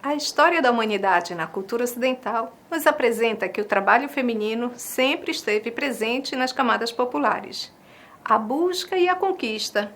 A história da humanidade na cultura ocidental nos apresenta que o trabalho feminino sempre esteve presente nas camadas populares. A busca e a conquista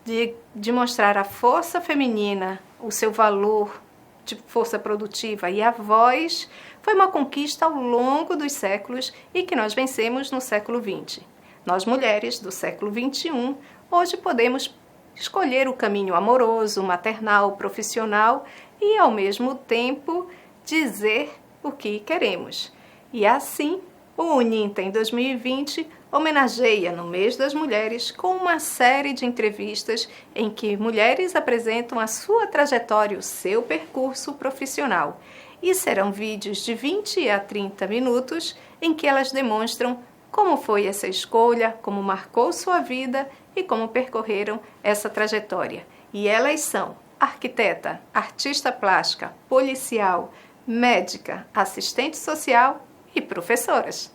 de mostrar a força feminina, o seu valor de força produtiva e a voz foi uma conquista ao longo dos séculos e que nós vencemos no século XX. Nós, mulheres do século XXI, hoje podemos escolher o caminho amoroso, maternal, profissional e, ao mesmo tempo, dizer o que queremos. E assim, o Uninta, em 2020, homenageia no mês das mulheres com uma série de entrevistas em que mulheres apresentam a sua trajetória, o seu percurso profissional. E serão vídeos de 20 a 30 minutos em que elas demonstram como foi essa escolha, como marcou sua vida e como percorreram essa trajetória. E elas são arquiteta, artista plástica, policial, médica, assistente social e professoras.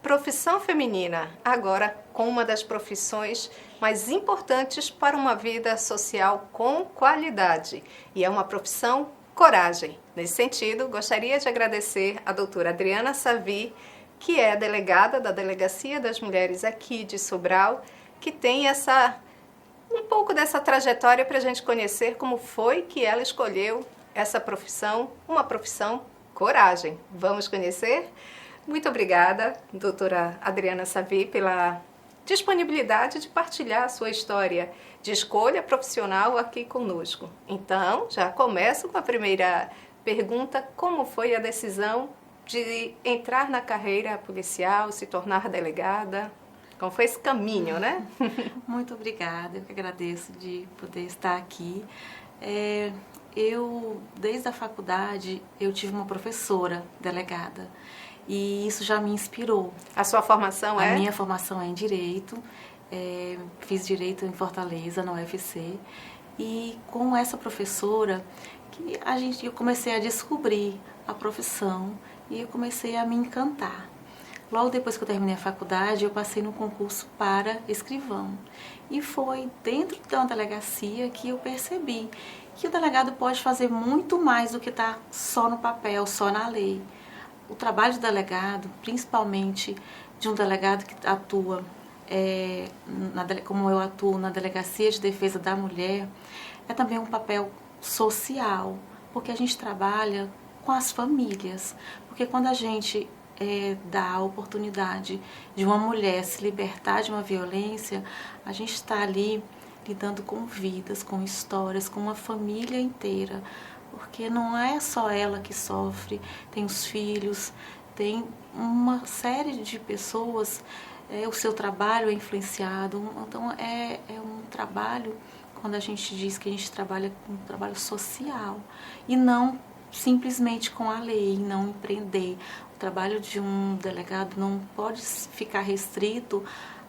Profissão feminina, agora com uma das profissões mais importantes para uma vida social com qualidade. E é uma profissão coragem. Nesse sentido, gostaria de agradecer a doutora Adriana Savi, que é delegada da Delegacia das Mulheres aqui de Sobral, que tem um pouco dessa trajetória para a gente conhecer como foi que ela escolheu essa profissão, uma profissão coragem. Vamos conhecer? Muito obrigada, doutora Adriana Savi, pela disponibilidade de partilhar a sua história de escolha profissional aqui conosco. Então, já começo com a primeira pergunta: como foi a decisão de entrar na carreira policial, se tornar delegada? Como foi esse caminho, né? Muito obrigada, eu que agradeço de poder estar aqui. Desde a faculdade, eu tive uma professora delegada e isso já me inspirou. A sua formação é? A minha formação é em Direito, fiz Direito em Fortaleza, na UFC, e com essa professora eu comecei a descobrir a profissão e eu comecei a me encantar. Logo depois que eu terminei a faculdade, eu passei no concurso para escrivão. E foi dentro da delegacia que eu percebi que o delegado pode fazer muito mais do que estar só no papel, só na lei. O trabalho do delegado, principalmente de um delegado que atua, como eu atuo na Delegacia de Defesa da Mulher, é também um papel social, porque a gente trabalha com as famílias. Porque quando a gente dá a oportunidade de uma mulher se libertar de uma violência, a gente está ali lidando com vidas, com histórias, com uma família inteira. Porque não é só ela que sofre, tem os filhos, tem uma série de pessoas, o seu trabalho é influenciado. Então é um trabalho, quando a gente diz que a gente trabalha com um trabalho social e não simplesmente com a lei, não empreender. O trabalho de um delegado não pode ficar restrito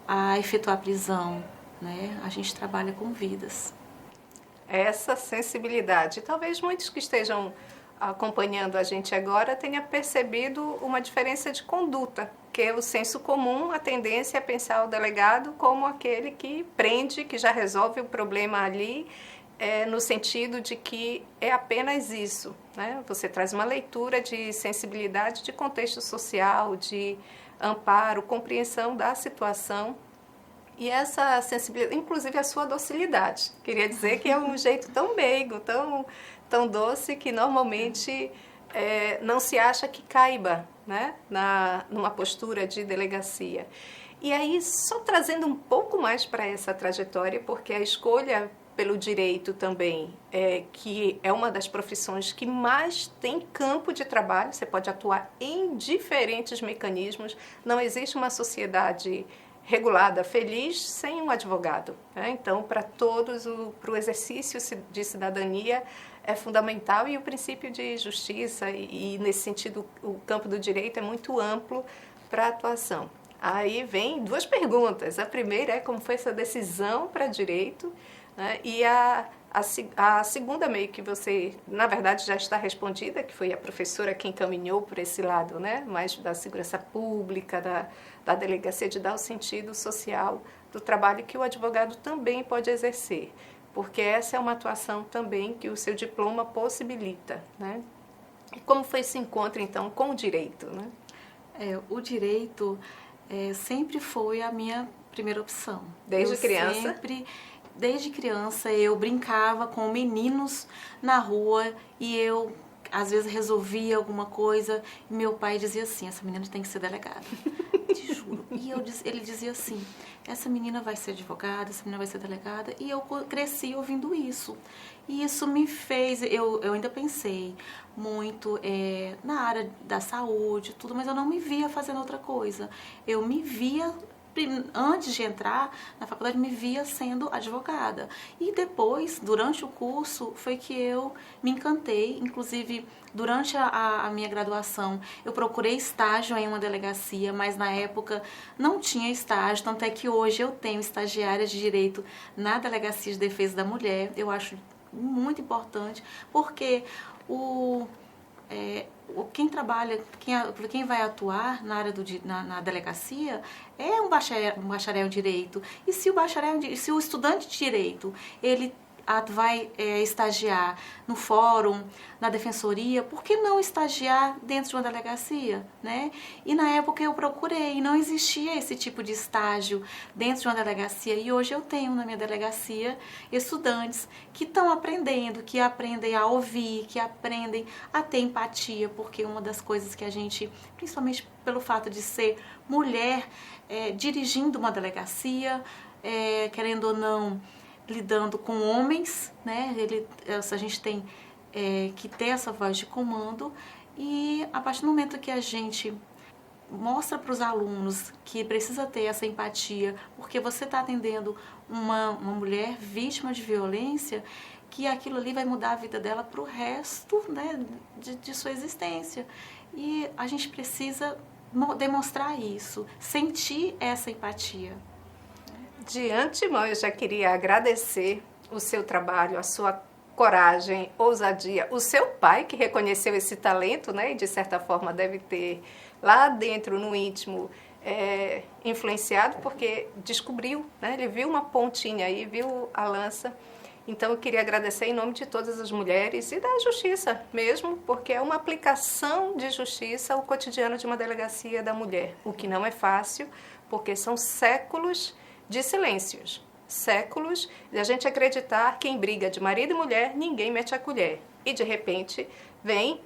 a efetuar prisão, né? A gente trabalha com vidas. Essa sensibilidade. Talvez muitos que estejam acompanhando a gente agora tenham percebido uma diferença de conduta, que é o senso comum, a tendência a pensar o delegado como aquele que prende, que já resolve o problema ali, no sentido de que é apenas isso, né? Você traz uma leitura de sensibilidade, de contexto social, de amparo, compreensão da situação. E essa sensibilidade, inclusive a sua docilidade. Queria dizer que é um jeito tão meigo, tão doce, que normalmente não se acha que caiba, né, numa postura de delegacia. E aí, só trazendo um pouco mais para essa trajetória, porque a escolha pelo direito também, que é uma das profissões que mais tem campo de trabalho, você pode atuar em diferentes mecanismos, não existe uma sociedade regulada, feliz, sem um advogado, né? Então, para todos, para o exercício de cidadania é fundamental, e o princípio de justiça, e nesse sentido o campo do direito é muito amplo para a atuação. Aí vem duas perguntas. A primeira é como foi essa decisão para direito, né? E a segunda meio que você, na verdade, já está respondida, que foi a professora que encaminhou por esse lado, né? Mais da segurança pública, da delegacia, de dar o sentido social do trabalho que o advogado também pode exercer, porque essa é uma atuação também que o seu diploma possibilita, né? E como foi esse encontro, então, com o direito, né? O direito sempre foi a minha primeira opção. Desde criança? Desde criança, eu brincava com meninos na rua e eu, às vezes, resolvia alguma coisa e meu pai dizia assim, essa menina tem que ser delegada. Te juro. E ele dizia assim, essa menina vai ser advogada, essa menina vai ser delegada. E eu cresci ouvindo isso. E isso me fez, eu ainda pensei muito na área da saúde, tudo, mas eu não me via fazendo outra coisa. Eu me via, antes de entrar na faculdade, me via sendo advogada. E depois, durante o curso, foi que eu me encantei. Inclusive, durante a minha graduação, eu procurei estágio em uma delegacia, mas na época não tinha estágio. Tanto é que hoje eu tenho estagiária de direito na Delegacia de Defesa da Mulher. Eu acho muito importante, porque quem trabalha, quem vai atuar na área na delegacia é um bacharel em direito. E se o estudante de direito ele vai estagiar no fórum, na defensoria, por que não estagiar dentro de uma delegacia, né? E na época eu procurei, não existia esse tipo de estágio dentro de uma delegacia, e hoje eu tenho na minha delegacia estudantes que estão aprendendo, que aprendem a ouvir, que aprendem a ter empatia, porque uma das coisas que a gente, principalmente pelo fato de ser mulher, dirigindo uma delegacia, querendo ou não, lidando com homens, né? A gente tem que ter essa voz de comando, e a partir do momento que a gente mostra para os alunos que precisa ter essa empatia, porque você está atendendo uma mulher vítima de violência, que aquilo ali vai mudar a vida dela para o resto, né, de sua existência. E a gente precisa demonstrar isso, sentir essa empatia. De antemão, eu já queria agradecer o seu trabalho, a sua coragem, ousadia, o seu pai que reconheceu esse talento, né, e de certa forma deve ter lá dentro, no íntimo, influenciado, porque descobriu, né, ele viu uma pontinha aí, viu a lança. Então eu queria agradecer em nome de todas as mulheres e da justiça mesmo, porque é uma aplicação de justiça ao cotidiano de uma delegacia da mulher, o que não é fácil, porque são séculos de silêncios, séculos de a gente acreditar que em briga de marido e mulher ninguém mete a colher. E de repente vem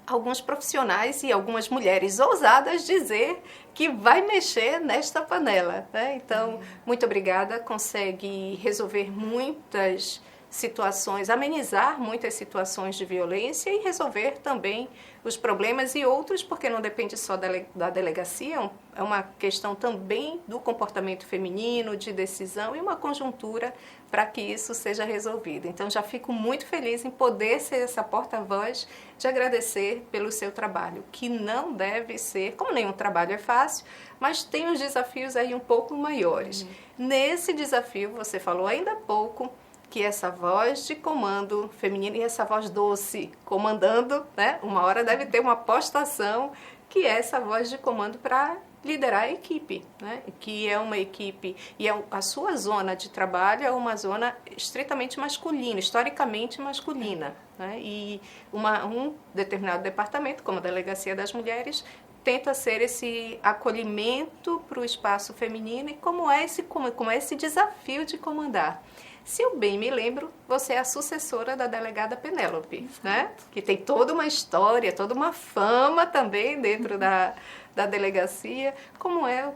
alguns profissionais e algumas mulheres ousadas dizer que vai mexer nesta panela, né? Então, muito obrigada, consegue resolver muitas situações, amenizar muitas situações de violência e resolver também os problemas e outros, porque não depende só da delegacia, é uma questão também do comportamento feminino, de decisão e uma conjuntura para que isso seja resolvido. Então já fico muito feliz em poder ser essa porta-voz, de agradecer pelo seu trabalho, que não deve ser, como nenhum trabalho é fácil, mas tem uns desafios aí um pouco maiores. Nesse desafio, você falou ainda há pouco, que essa voz de comando feminina e essa voz doce comandando, né? Uma hora deve ter uma postação que é essa voz de comando para liderar a equipe, né? Que é uma equipe, e a sua zona de trabalho é uma zona estritamente masculina, historicamente masculina, né? E um determinado departamento, como a Delegacia das Mulheres, tenta ser esse acolhimento para o espaço feminino, e como é esse desafio de comandar. Se eu bem me lembro, você é a sucessora da delegada Penélope, né? Que tem toda uma história, toda uma fama também dentro da delegacia. Como é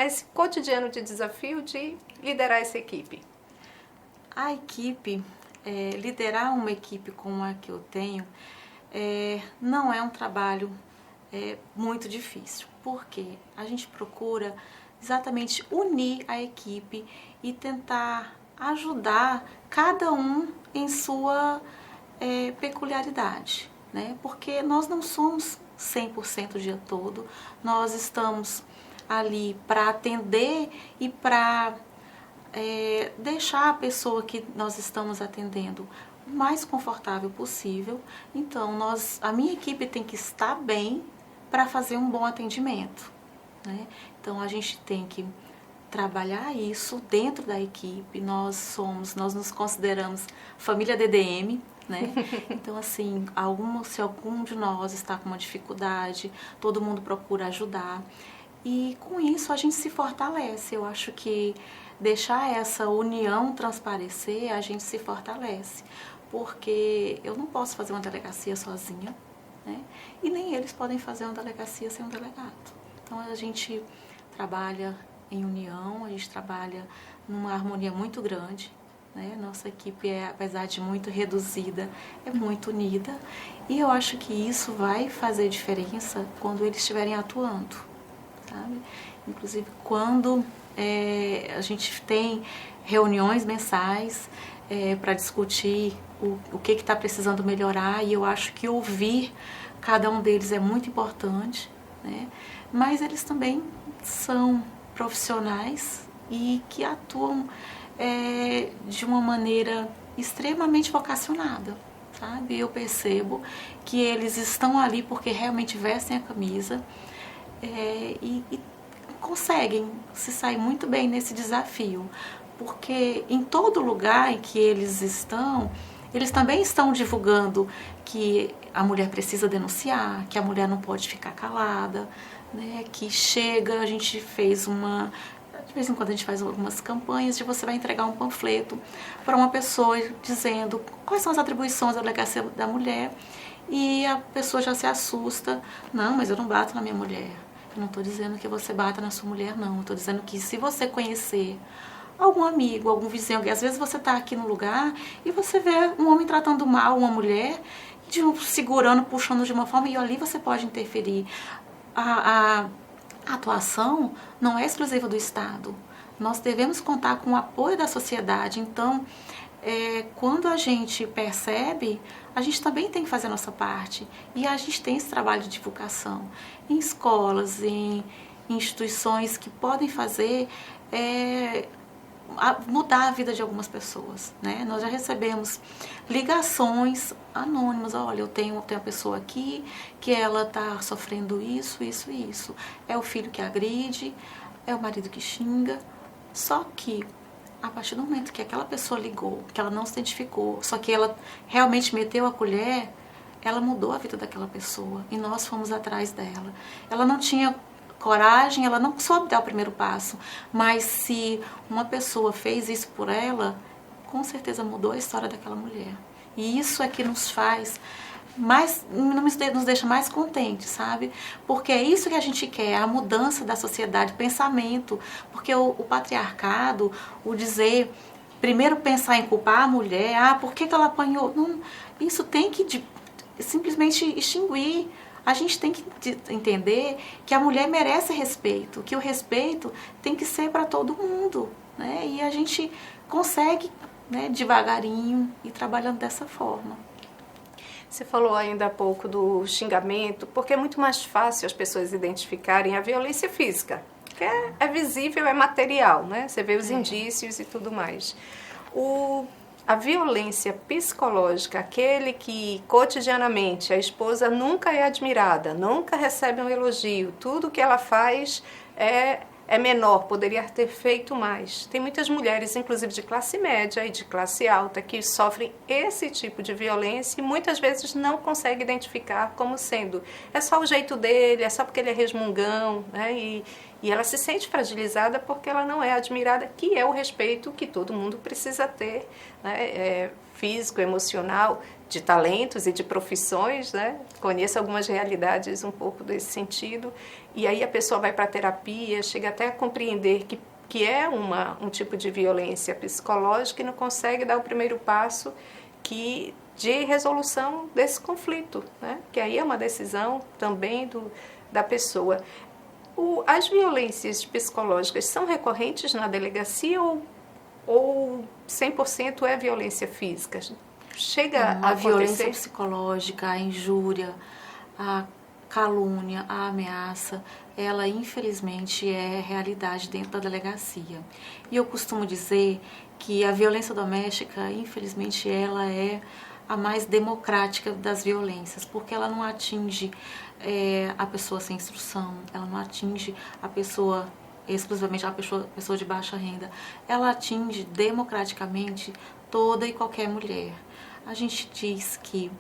esse cotidiano de desafio de liderar essa equipe? A equipe, liderar uma equipe como a que eu tenho, não é um trabalho muito difícil, porque a gente procura exatamente unir a equipe e tentar ajudar cada um em sua peculiaridade, né? Porque nós não somos 100% o dia todo, nós estamos ali para atender e para deixar a pessoa que nós estamos atendendo o mais confortável possível. Então, a minha equipe tem que estar bem para fazer um bom atendimento, né? Então, a gente tem que trabalhar isso dentro da equipe. Nós nos consideramos família DDM, né? Então, assim, se algum de nós está com uma dificuldade, todo mundo procura ajudar. E com isso a gente se fortalece. Eu acho que deixar essa união transparecer, a gente se fortalece. Porque eu não posso fazer uma delegacia sozinha, né? E nem eles podem fazer uma delegacia sem um delegado. Então a gente trabalha em união, a gente trabalha numa harmonia muito grande, né? Nossa equipe, apesar de muito reduzida, é muito unida. E eu acho que isso vai fazer diferença quando eles estiverem atuando, sabe? Inclusive quando a gente tem reuniões mensais para discutir o que está precisando melhorar, e eu acho que ouvir cada um deles é muito importante, né? Mas eles também são profissionais e que atuam de uma maneira extremamente vocacionada, sabe? Eu percebo que eles estão ali porque realmente vestem a camisa e conseguem se sair muito bem nesse desafio, porque em todo lugar em que eles estão, eles também estão divulgando que a mulher precisa denunciar, que a mulher não pode ficar calada, né? Que a gente fez de vez em quando a gente faz algumas campanhas de você vai entregar um panfleto para uma pessoa dizendo quais são as atribuições da delegacia da mulher, e a pessoa já se assusta. Não, mas eu não bato na minha mulher. Eu não estou dizendo que você bata na sua mulher, não. Eu estou dizendo que se você conhecer algum amigo, algum vizinho, às vezes você está aqui no lugar e você vê um homem tratando mal uma mulher, segurando, puxando de uma forma, e ali você pode interferir. A atuação não é exclusiva do Estado. Nós devemos contar com o apoio da sociedade. Então, quando a gente percebe, a gente também tem que fazer a nossa parte. E a gente tem esse trabalho de divulgação em escolas, em instituições que podem fazer mudar a vida de algumas pessoas, né? Nós já recebemos ligações anônimas. Olha, eu tenho uma pessoa aqui que ela está sofrendo isso, isso e isso. É o filho que agride, é o marido que xinga. Só que a partir do momento que aquela pessoa ligou, que ela não se identificou, só que ela realmente meteu a colher, ela mudou a vida daquela pessoa e nós fomos atrás dela. Ela não tinha coragem, ela não soube dar o primeiro passo, mas se uma pessoa fez isso por ela, com certeza mudou a história daquela mulher. E isso é que nos faz nos deixa mais contentes, sabe? Porque é isso que a gente quer, a mudança da sociedade, pensamento. Porque o patriarcado, o dizer, primeiro pensar em culpar a mulher, por que ela apanhou? Não, isso tem que simplesmente extinguir. A gente tem que entender que a mulher merece respeito, que o respeito tem que ser para todo mundo, né? E a gente consegue, né, devagarinho ir trabalhando dessa forma. Você falou ainda há pouco do xingamento, porque é muito mais fácil as pessoas identificarem a violência física, que é visível, é material, né? Você vê os indícios e tudo mais. A violência psicológica, aquele que cotidianamente a esposa nunca é admirada, nunca recebe um elogio, tudo que ela faz é menor, poderia ter feito mais. Tem muitas mulheres, inclusive de classe média e de classe alta, que sofrem esse tipo de violência e muitas vezes não conseguem identificar como sendo. É só o jeito dele, é só porque ele é resmungão, né? E ela se sente fragilizada porque ela não é admirada, que é o respeito que todo mundo precisa ter, né? Físico, emocional, de talentos e de profissões, né? Conheço algumas realidades um pouco desse sentido. E aí a pessoa vai para a terapia, chega até a compreender que é um tipo de violência psicológica e não consegue dar o primeiro passo de resolução desse conflito, né? Que aí é uma decisão também da pessoa. As violências psicológicas são recorrentes na delegacia ou 100% é violência física? Chega a violência acontecer? psicológica, a injúria, calúnia, a ameaça, ela infelizmente é realidade dentro da delegacia. E eu costumo dizer que a violência doméstica, infelizmente, ela é a mais democrática das violências, porque ela não atinge a pessoa sem instrução, ela não atinge a pessoa exclusivamente a pessoa de baixa renda, ela atinge democraticamente toda e qualquer mulher. A gente diz que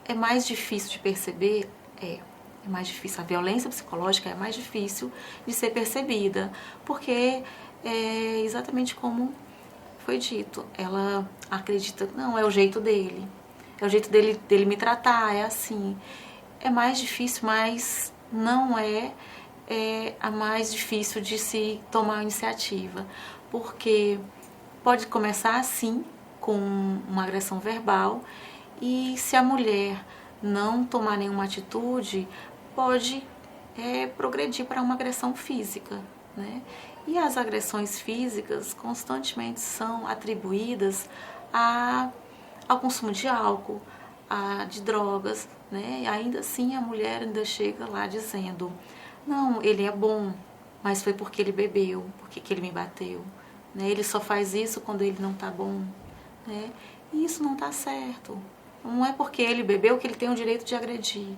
é mais difícil de perceber, é mais difícil, a violência psicológica é mais difícil de ser percebida, porque é exatamente como foi dito, ela acredita, não, é o jeito dele, é o jeito dele me tratar, é assim. É mais difícil, mas não é a mais difícil de se tomar a iniciativa, porque pode começar assim, com uma agressão verbal, e se a mulher não tomar nenhuma atitude, pode progredir para uma agressão física, né? E as agressões físicas constantemente são atribuídas ao consumo de álcool, de drogas, né? E ainda assim a mulher ainda chega lá dizendo, não, ele é bom, mas foi porque ele bebeu, porque que ele me bateu, né? Ele só faz isso quando ele não tá bom, né? E isso não tá certo. Não é porque ele bebeu que ele tem o direito de agredir.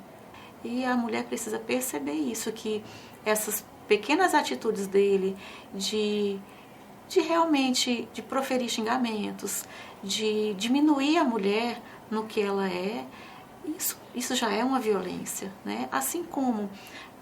E a mulher precisa perceber isso, que essas pequenas atitudes dele de realmente de proferir xingamentos, de diminuir a mulher no que ela é, isso já é uma violência, né? Assim como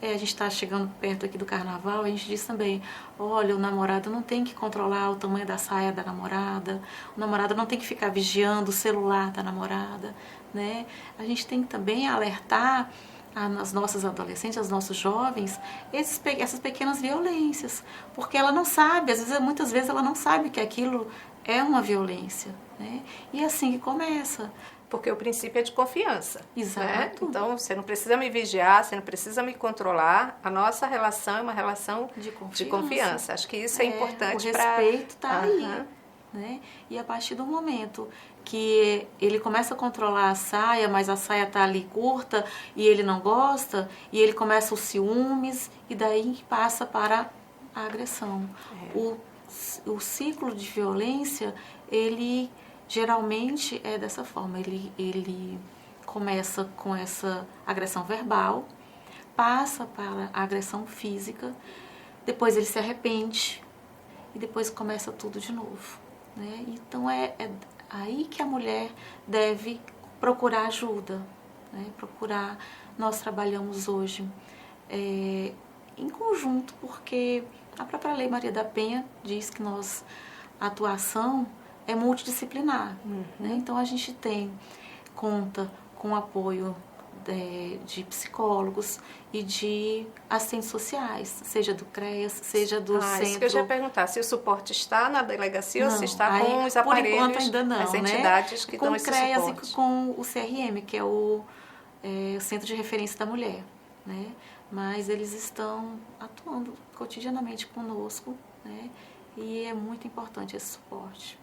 a gente está chegando perto aqui do carnaval, a gente diz também, olha, o namorado não tem que controlar o tamanho da saia da namorada, o namorado não tem que ficar vigiando o celular da namorada, né? A gente tem que também alertar as nossas adolescentes, aos nossos jovens, essas pequenas violências, porque ela não sabe, muitas vezes ela não sabe que aquilo é uma violência, né? E é assim que começa. Porque o princípio é de confiança. Exato. Né? Então, você não precisa me vigiar, você não precisa me controlar. A nossa relação é uma relação de confiança. Acho que isso é importante para... O respeito está aí. Né? E a partir do momento que ele começa a controlar a saia, mas a saia está ali curta e ele não gosta, e ele começa os ciúmes, e daí passa para a agressão. O ciclo de violência, ele... geralmente é dessa forma, ele começa com essa agressão verbal, passa para a agressão física, depois ele se arrepende e depois começa tudo de novo, né? Então é aí que a mulher deve procurar ajuda, né? Nós trabalhamos hoje em conjunto, porque a própria Lei Maria da Penha diz que a atuação é multidisciplinar, né? Então a gente conta com o apoio de psicólogos e de assistentes sociais, seja do CREAS, seja do centro... Isso que eu já ia perguntar, se o suporte está na delegacia ou se está com os aparelhos, por enquanto ainda não, as entidades, né? Que dão esse suporte. Com o CREAS e com o CRM, que é o Centro de Referência da Mulher, né? Mas eles estão atuando cotidianamente conosco, né? E é muito importante esse suporte.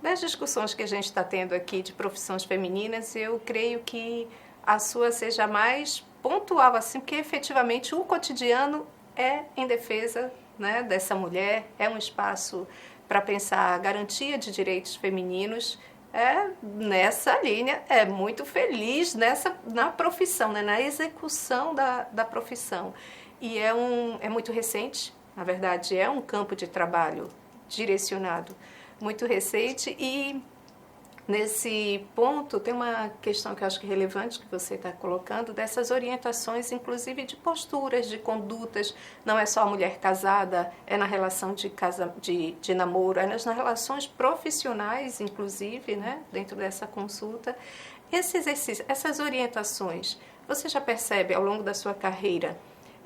Das discussões que a gente está tendo aqui de profissões femininas, eu creio que a sua seja mais pontual, assim, porque efetivamente o cotidiano é em defesa, né, dessa mulher, é um espaço para pensar a garantia de direitos femininos, nessa linha, é muito feliz na profissão, né, na execução da profissão. E é muito recente, na verdade, é um campo de trabalho direcionado muito recente, e nesse ponto tem uma questão que eu acho que é relevante que você está colocando, dessas orientações, inclusive de posturas, de condutas. Não é só a mulher casada, é na relação de namoro, é nas relações profissionais, inclusive, né, dentro dessa consulta. Esse exercício, essas orientações, você já percebe ao longo da sua carreira,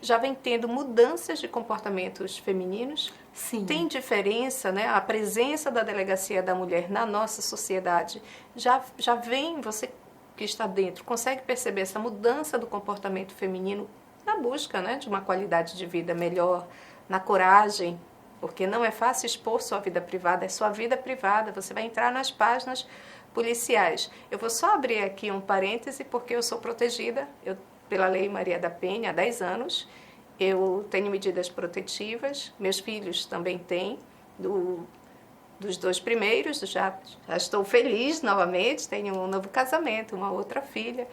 já vem tendo mudanças de comportamentos femininos? Sim. Tem diferença, né? A presença da delegacia da mulher na nossa sociedade já vem, você que está dentro, consegue perceber essa mudança do comportamento feminino na busca, né, de uma qualidade de vida melhor, na coragem, porque não é fácil expor sua vida privada, é sua vida privada, você vai entrar nas páginas policiais. Eu vou só abrir aqui um parêntese, porque eu sou protegida, eu pela Lei Maria da Penha há 10 anos. Eu tenho medidas protetivas, meus filhos também têm, dos 2 primeiros, já estou feliz novamente, tenho um novo casamento, uma outra filha,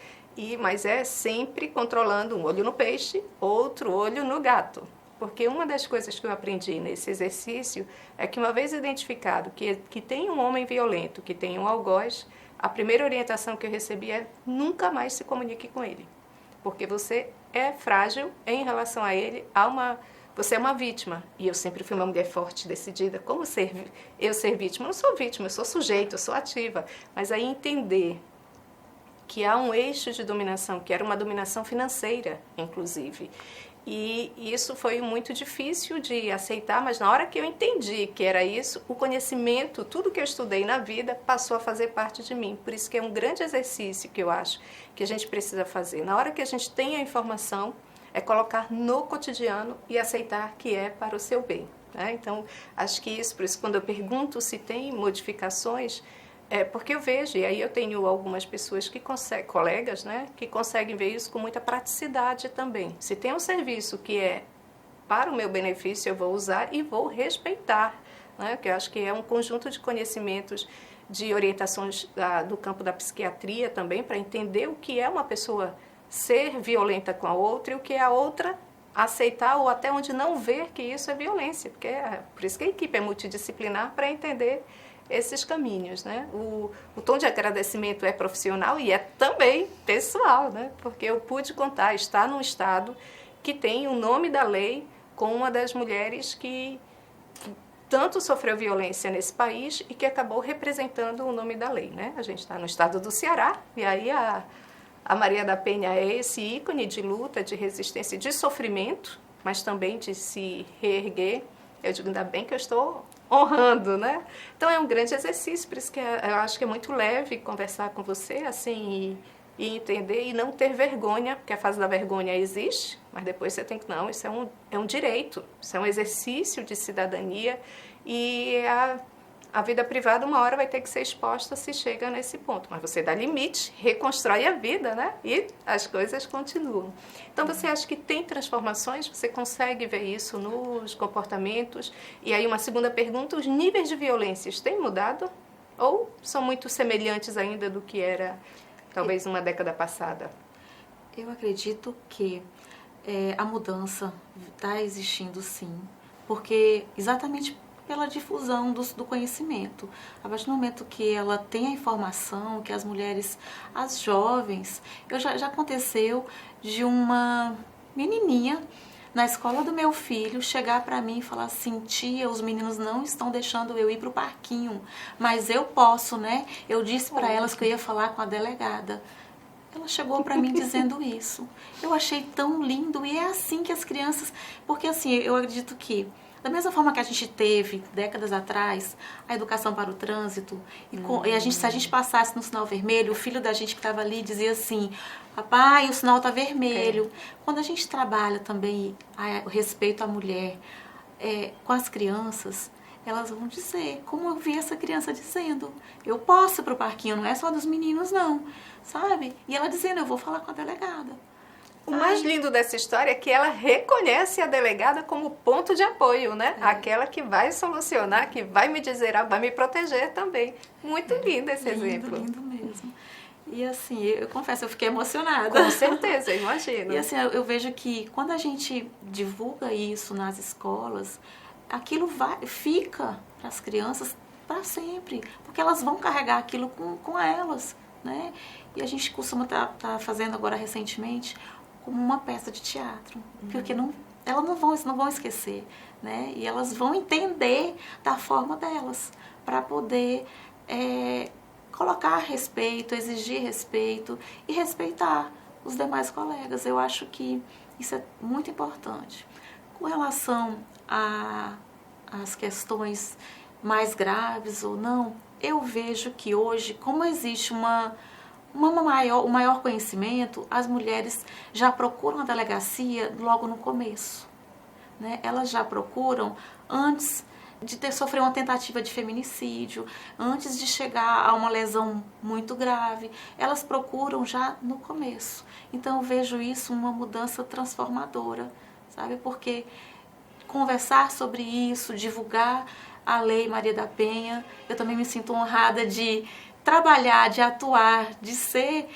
mas é sempre controlando um olho no peixe, outro olho no gato. Porque uma das coisas que eu aprendi nesse exercício é que, uma vez identificado que tem um homem violento, que tem um algoz, a primeira orientação que eu recebi é: nunca mais se comunique com ele. Porque você é frágil em relação a ele, você é uma vítima. E eu sempre fui uma mulher forte, decidida. Como eu ser vítima? Eu não sou vítima, eu sou sujeito, eu sou ativa. Mas aí entender que há um eixo de dominação, que era uma dominação financeira, inclusive. E isso foi muito difícil de aceitar, mas na hora que eu entendi que era isso, o conhecimento, tudo que eu estudei na vida, passou a fazer parte de mim. Por isso que é um grande exercício que eu acho que a gente precisa fazer. Na hora que a gente tem a informação, é colocar no cotidiano e aceitar que é para o seu bem, né? Então, acho que isso, por isso quando eu pergunto se tem modificações, porque eu vejo, e aí eu tenho algumas pessoas que conseguem, colegas, né, que conseguem ver isso com muita praticidade também. Se tem um serviço que é para o meu benefício, eu vou usar e vou respeitar, né, porque eu acho que é um conjunto de conhecimentos, de orientações do campo da psiquiatria também, para entender o que é uma pessoa ser violenta com a outra e o que é a outra aceitar ou até onde não ver que isso é violência, porque por isso que a equipe é multidisciplinar, para entender esses caminhos, né? O tom de agradecimento é profissional e é também pessoal, né? Porque eu pude contar, estar num estado que tem o nome da lei com uma das mulheres que tanto sofreu violência nesse país e que acabou representando o nome da lei, né? A gente está no estado do Ceará e aí a Maria da Penha é esse ícone de luta, de resistência, de sofrimento, mas também de se reerguer. Eu digo, ainda bem que eu estou honrando, né? Então é um grande exercício, por isso que eu acho que é muito leve conversar com você, assim, e entender e não ter vergonha, porque a fase da vergonha existe, mas depois você tem que, não, isso é um direito, isso é um exercício de cidadania e a vida privada uma hora vai ter que ser exposta se chega nesse ponto, mas você dá limite, reconstrói a vida, né? E as coisas continuam. Então você acha que tem transformações? Você consegue ver isso nos comportamentos? E aí uma segunda pergunta, os níveis de violências têm mudado? Ou são muito semelhantes ainda do que era talvez uma década passada? Eu acredito que a mudança está existindo sim, porque exatamente pela difusão do conhecimento. A partir do momento que ela tem a informação, que as mulheres, as jovens, já aconteceu de uma menininha na escola do meu filho chegar para mim e falar assim: tia, os meninos não estão deixando eu ir para o parquinho, mas eu posso, né? Eu disse para elas que eu ia falar com a delegada. Ela chegou para mim dizendo isso. Eu achei tão lindo e é assim que as crianças... Porque assim, eu acredito que da mesma forma que a gente teve, décadas atrás, a educação para o trânsito, se a gente passasse no sinal vermelho, o filho da gente que estava ali dizia assim: papai, o sinal está vermelho. Quando a gente trabalha também o respeito à mulher com as crianças, elas vão dizer, como eu vi essa criança dizendo: eu posso ir para o parquinho, não é só dos meninos não, sabe? E ela dizendo: eu vou falar com a delegada. O mais lindo dessa história é que ela reconhece a delegada como ponto de apoio, né? Aquela que vai solucionar, que vai me dizer, vai me proteger também. Muito lindo esse exemplo. Lindo mesmo. E assim, eu confesso, eu fiquei emocionada. Com certeza, eu imagino. E assim, eu vejo que quando a gente divulga isso nas escolas, aquilo fica para as crianças para sempre, porque elas vão carregar aquilo com elas, né? E a gente costuma tá fazendo agora recentemente como uma peça de teatro, porque elas não vão esquecer, né? E elas vão entender da forma delas, para poder colocar respeito, exigir respeito e respeitar os demais colegas. Eu acho que isso é muito importante. Com relação às questões mais graves ou não, eu vejo que hoje, como existe o maior conhecimento, as mulheres já procuram a delegacia logo no começo, né? Elas já procuram antes de ter sofrido uma tentativa de feminicídio, antes de chegar a uma lesão muito grave. Elas procuram já no começo. Então eu vejo isso uma mudança transformadora, sabe? Porque conversar sobre isso, divulgar a Lei Maria da Penha, eu também me sinto honrada de trabalhar, de atuar, de ser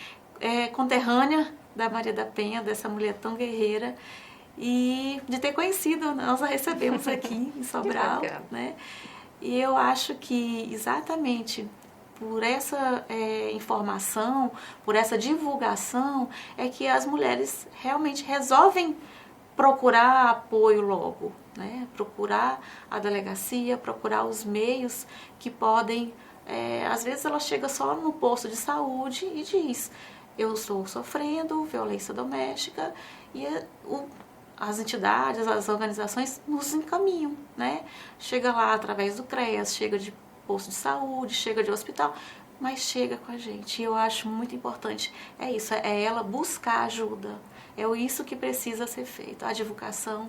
conterrânea da Maria da Penha, dessa mulher tão guerreira, e de ter conhecido, nós a recebemos aqui em Sobral, né? E eu acho que exatamente por essa informação, por essa divulgação, é que as mulheres realmente resolvem procurar apoio logo, né? Procurar a delegacia, procurar os meios que podem... às vezes ela chega só no posto de saúde e diz: eu estou sofrendo violência doméstica, e as entidades, as organizações nos encaminham, né? Chega lá através do CREAS, chega de posto de saúde, chega de hospital, mas chega com a gente. E eu acho muito importante, isso, é ela buscar ajuda. É isso que precisa ser feito. A divulgação,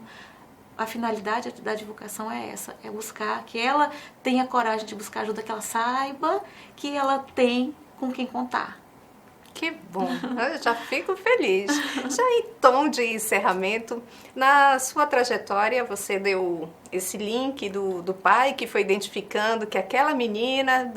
a finalidade da divulgação é essa, é buscar, que ela tenha coragem de buscar ajuda, que ela saiba que ela tem com quem contar. Que bom, eu já fico feliz. Já em tom de encerramento, na sua trajetória você deu esse link do pai que foi identificando que aquela menina,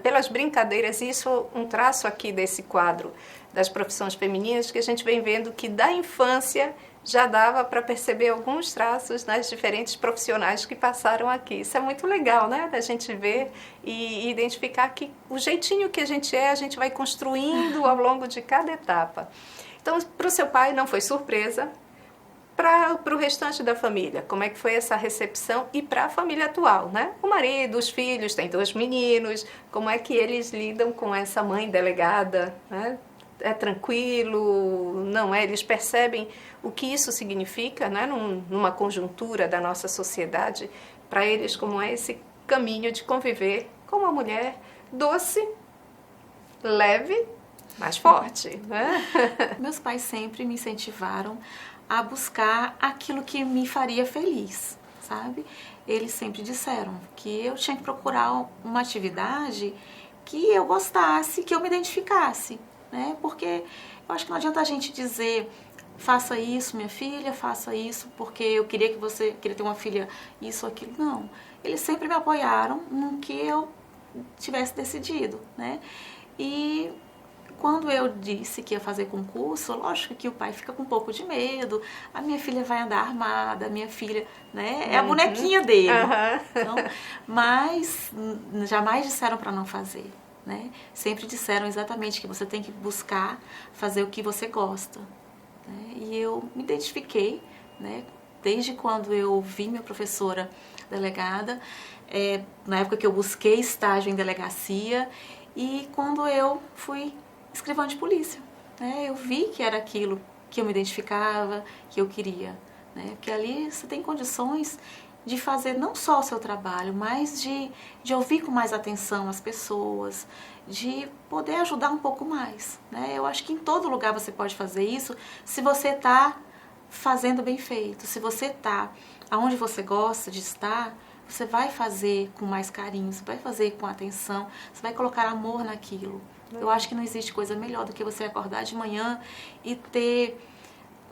pelas brincadeiras, isso um traço aqui desse quadro das profissões femininas, que a gente vem vendo que da infância já dava para perceber alguns traços nas diferentes profissionais que passaram aqui. Isso é muito legal, né? Da gente ver e identificar que o jeitinho que a gente vai construindo ao longo de cada etapa. Então, para o seu pai não foi surpresa. Para o restante da família, como é que foi essa recepção? E para a família atual, né? O marido, os filhos, tem 2 meninos, como é que eles lidam com essa mãe delegada, né? É tranquilo, não é? Eles percebem o que isso significa, né? Numa conjuntura da nossa sociedade, para eles como é esse caminho de conviver com uma mulher doce, leve, mas forte, né? Meus pais sempre me incentivaram a buscar aquilo que me faria feliz, sabe? Eles sempre disseram que eu tinha que procurar uma atividade que eu gostasse, que eu me identificasse, né? Porque eu acho que não adianta a gente dizer: faça isso, minha filha, faça isso, porque eu queria que você queria ter uma filha, isso, aquilo. Não. Eles sempre me apoiaram no que eu tivesse decidido, né? E quando eu disse que ia fazer concurso, lógico que o pai fica com um pouco de medo. A minha filha vai andar armada, a minha filha, né, é a bonequinha dele. Então, mas jamais disseram para não fazer, né? Sempre disseram exatamente que você tem que buscar fazer o que você gosta, né? E eu me identifiquei, né, desde quando eu vi minha professora delegada, na época que eu busquei estágio em delegacia, e quando eu fui escrivã de polícia, né? Eu vi que era aquilo que eu me identificava, que eu queria, né? Porque ali você tem condições de fazer não só o seu trabalho, mas de ouvir com mais atenção as pessoas, de poder ajudar um pouco mais, né? Eu acho que em todo lugar você pode fazer isso, se você está fazendo bem feito, se você está aonde você gosta de estar, você vai fazer com mais carinho, você vai fazer com atenção, você vai colocar amor naquilo. Eu acho que não existe coisa melhor do que você acordar de manhã e ter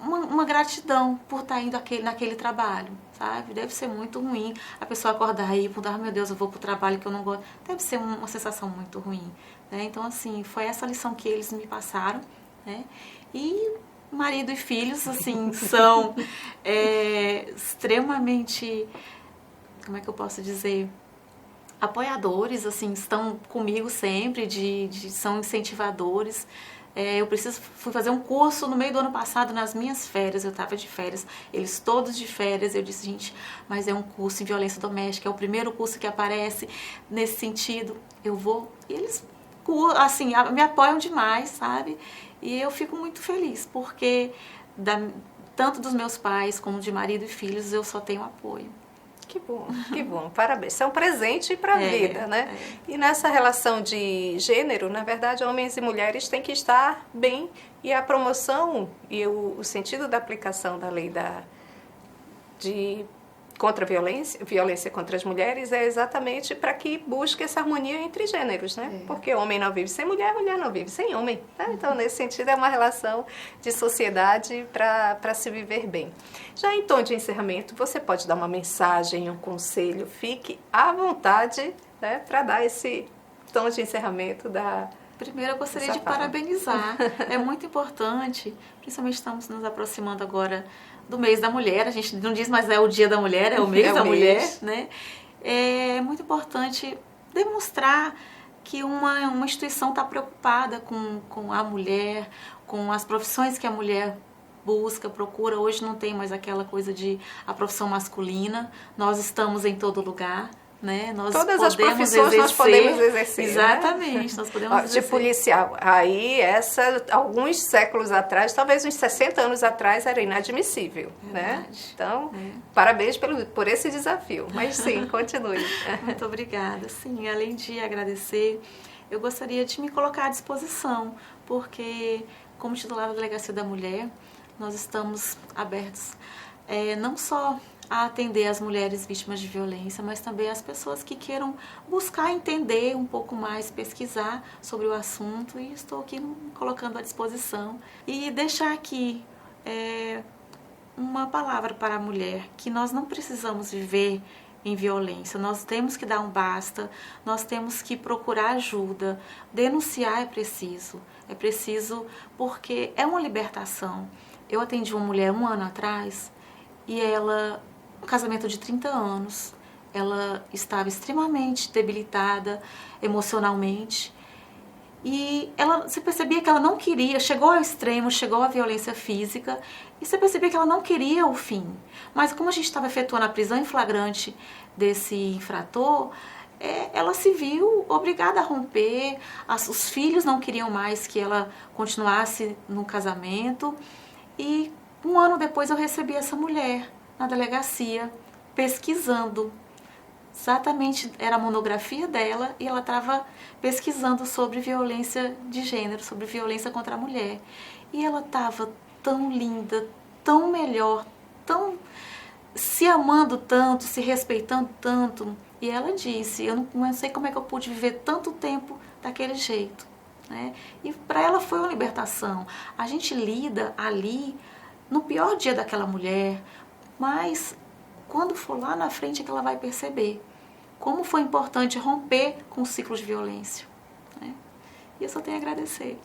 uma gratidão por estar indo naquele trabalho, sabe? Deve ser muito ruim a pessoa acordar e ir, meu Deus, eu vou pro trabalho que eu não gosto. Deve ser uma sensação muito ruim, né? Então, assim, foi essa lição que eles me passaram, né? E marido e filhos, assim, são extremamente, como é que eu posso dizer, apoiadores, assim, estão comigo sempre, são incentivadores. Eu fui fazer um curso no meio do ano passado, nas minhas férias, eu estava de férias, eles todos de férias, eu disse: gente, mas é um curso em violência doméstica, é o primeiro curso que aparece nesse sentido, eu vou. E eles, assim, me apoiam demais, sabe? E eu fico muito feliz, porque tanto dos meus pais como de marido e filhos, eu só tenho apoio. Que bom, parabéns. Isso é um presente para a vida, né? E nessa relação de gênero, na verdade, homens e mulheres têm que estar bem, e a promoção e o sentido da aplicação da lei de contra a violência contra as mulheres é exatamente para que busque essa harmonia entre gêneros, né? Porque homem não vive sem mulher, mulher não vive sem homem. Né? Então, nesse sentido, é uma relação de sociedade para se viver bem. Já em tom de encerramento, você pode dar uma mensagem, um conselho, fique à vontade, né, para dar esse tom de encerramento da... Primeiro, eu gostaria de parabenizar. É muito importante, principalmente estamos nos aproximando agora do mês da mulher. A gente não diz mais é o dia da mulher, é o mês da mulher, né? É muito importante demonstrar que uma instituição está preocupada com a mulher, com as profissões que a mulher busca, procura. Hoje não tem mais aquela coisa de a profissão masculina. Nós estamos em todo lugar. Né? Todas as profissões nós podemos exercer. Exatamente, né? Nós podemos exercer. De policial. Aí, alguns séculos atrás, talvez uns 60 anos atrás, era inadmissível. Né? Então, parabéns por esse desafio. Mas sim, continue. Muito obrigada. Sim, além de agradecer, eu gostaria de me colocar à disposição, porque, como titular da Delegacia da Mulher, nós estamos abertos não só a atender as mulheres vítimas de violência, mas também as pessoas que queiram buscar entender um pouco mais, pesquisar sobre o assunto, e estou aqui colocando à disposição. E deixar aqui uma palavra para a mulher, que nós não precisamos viver em violência, nós temos que dar um basta, nós temos que procurar ajuda, denunciar é preciso porque é uma libertação. Eu atendi uma mulher 1 ano atrás, e ela... um casamento de 30 anos, ela estava extremamente debilitada emocionalmente, e você percebia que ela não queria, chegou ao extremo, chegou à violência física, e você percebia que ela não queria o fim. Mas como a gente estava efetuando a prisão em flagrante desse infrator, ela se viu obrigada a romper, os filhos não queriam mais que ela continuasse no casamento, e 1 ano depois eu recebi essa mulher na delegacia, pesquisando. Exatamente, era a monografia dela, e ela estava pesquisando sobre violência de gênero, sobre violência contra a mulher. E ela estava tão linda, tão melhor, tão se amando tanto, se respeitando tanto. E ela disse, eu não sei como é que eu pude viver tanto tempo daquele jeito. Né? E para ela foi uma libertação. A gente lida ali no pior dia daquela mulher, mas quando for lá na frente é que ela vai perceber como foi importante romper com o ciclo de violência. Né? E eu só tenho a agradecer.